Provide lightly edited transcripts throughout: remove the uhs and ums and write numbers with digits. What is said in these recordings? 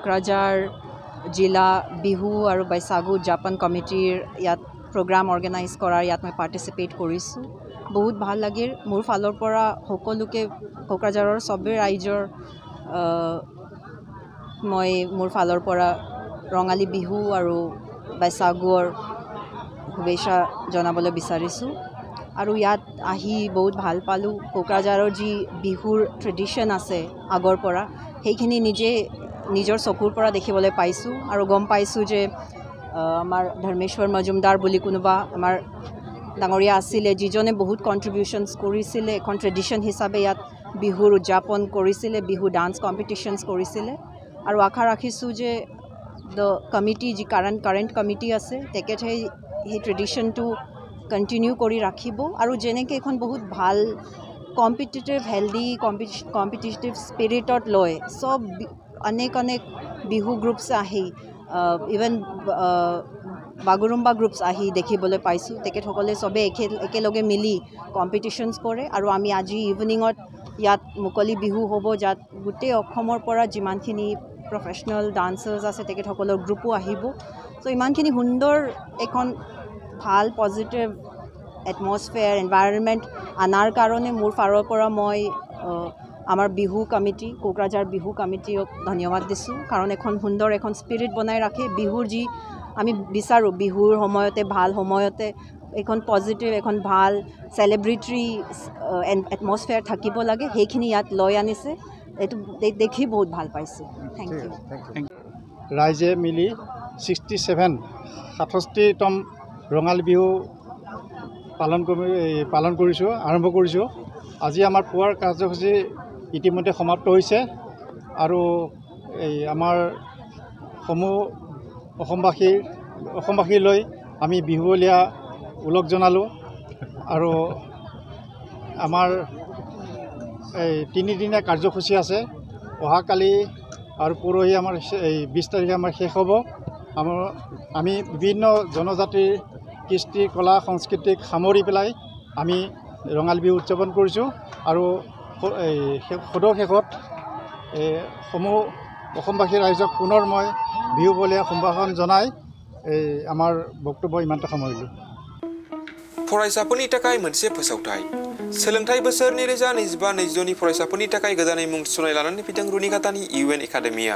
কোকৰাঝাৰ জিলা বিহু আৰু বৈশাগু উদযাপন কমিটিৰ ইয়াত প্ৰগ্ৰাম অৰ্গেনাইজ কৰাৰ ইয়াত মই পাৰ্টিচিপেট কৰিছোঁ বহুত ভাল লাগিল মোৰ ফালৰ পৰা সকলোকে কোকৰাঝাৰৰ সবে ৰাইজৰ মই মোৰ ফালৰ পৰা ৰঙালী বিহু আৰু বৈশাগুৰ শুভেচ্ছা জনাবলৈ বিচাৰিছোঁ আৰু ইয়াত আহি বহুত ভাল পালোঁ কোকৰাঝাৰৰ যি বিহুৰ ট্ৰেডিশ্যন আছে আগৰ পৰা সেইখিনি নিজৰ চকুৰ পৰা দেখিবলৈ পাইছোঁ আৰু গম পাইছোঁ যে আমাৰ ধৰ্মেশ্বৰ মজুমদাৰ বুলি কোনোবা আমাৰ ডাঙৰীয়া আছিলে যিজনে বহুত কণ্ট্ৰিবিউশ্যনছ কৰিছিলে এখন ট্ৰেডিশ্যন হিচাপে ইয়াত বিহুৰ উদযাপন কৰিছিলে বিহু ডান্স কম্পিটিশ্যনছ কৰিছিলে আৰু আশা ৰাখিছোঁ যে দ্য কমিটি যি কাৰেণ্ট কমিটি আছে তেখেতে সেই ট্ৰেডিশ্যনটো কণ্টিনিউ কৰি ৰাখিব আৰু যেনেকৈ এখন বহুত ভাল কম্পিটিটিভ হেল্ডি কম্পিটিটিভ স্পিৰিটত লৈ চব অনেক বিহু গ্ৰুপছ আহি ইভেন বাগুৰুম্বা গ্ৰুপছ আহি দেখিবলৈ পাইছোঁ তেখেতসকলে চবে একেলগে মিলি কম্পিটিশ্যনছ কৰে আৰু আমি আজি ইভিনিঙত ইয়াত মুকলি বিহু হ'ব যাত গোটেই অসমৰ পৰা যিমানখিনি প্ৰফেশ্যনেল ডান্সাৰ্ছ আছে তেখেতসকলৰ গ্ৰুপো আহিব চ' ইমানখিনি সুন্দৰ এখন ভাল পজিটিভ এটমছফেয়াৰ এনভাইৰনমেণ্ট আনাৰ কাৰণে মোৰ ফালৰ পৰা মই আমাৰ বিহু কমিটি কোকৰাঝাৰ বিহু কমিটিক ধন্যবাদ দিছোঁ কাৰণ এখন সুন্দৰ এখন স্পিৰিট বনাই ৰাখে বিহুৰ যি আমি বিচাৰোঁ বিহুৰ সময়তে ভাল সময়তে এখন পজিটিভ এখন ভাল চেলিব্ৰেটৰী এটমছফেয়াৰ থাকিব লাগে সেইখিনি ইয়াত লৈ আনিছে এইটো দেখি বহুত ভাল পাইছোঁ থেংক ইউ ৰাইজে মিলি 67তম ৰঙালী বিহু পালন কৰিছোঁ আৰম্ভ কৰিছোঁ আজি আমাৰ পুৱাৰ কাৰ্যসূচী ইতিমধ্যে সমাপ্ত হৈছে আৰু এই আমাৰ সমূহ অসমবাসীলৈ আমি বিহুৱলীয়া ওলগ জনালোঁ আৰু আমাৰ এই 3 দিনীয়া কাৰ্যসূচী আছে অহাকালি আৰু পৰহি আমাৰ এই 20 তাৰিখে আমাৰ শেষ হ'ব আমি বিভিন্ন জনজাতিৰ কৃষ্টি কলা সংস্কৃতিক সামৰি পেলাই আমি ৰঙালী বিহু উদযাপন কৰিছোঁ আৰু শেষত সমূহ অসমবাসী ৰাইজক পুনৰ মই বিহুবলীয়া সম্ভাষণ জনাই আমাৰ বক্তব্য ইমানটা সামৰিলোঁ फरायसाफोरनि थाखाय मोनसे फोसावथाय सोलोंथाइ बोसोर 2025-2026नि फरायसाफोरनि थाखाय गोदानै मुं थिसननाय लानानै फैदों रुनिकाटानि इउएन एकाडेमिया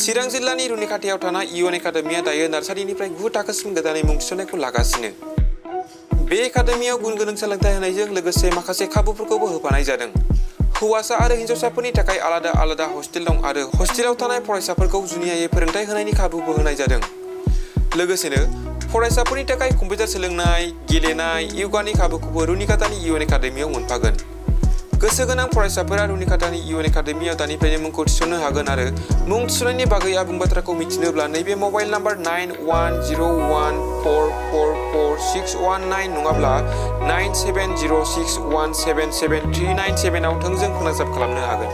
चिरां जिल्लानि रुनिकाटायाव थानाय इउएन एकाडेमिया दायो नार्सारिनिफ्राय 9 थाखोसिम गोदानै मुं थिसननायखौ लागासिनो बे एकाडेमियाव गुन गोनां सोलोंथाइ होनायजों लोगोसे माखासे खाबुफोरखौबो होफानाय जादों हौवासा आरो हिन्जावसाफोरनि थाखाय आलादा हस्टेल दं आरो हस्टेलाव थानाय फरायसाफोरखौ जुनियायै फोरोंथाइ होनायनि खाबुबो होनाय जादों लोगोसेनो फरायसाफोरनि थाखाय कम्पिउटार सोलोंनाय गेलेनाय योगानि खाबुखौबो रुनिकाटानि इउएन एकाडेमियाव मोनफागोन गोसो गोनां फरायसाफोरा रुनिकाटानि इउएन एकाडेमियाव दानिफ्रायनो मुंखौ थिसननो हागोन आरो मुं थिसननायनि बागै आबुं बाथ्राखौ मिथिनोब्ला नैबे मबाइल नाम्बार 9101444619 नङाब्ला 9706177397 आव थोंजों फोनांजाब खालामनो हागोन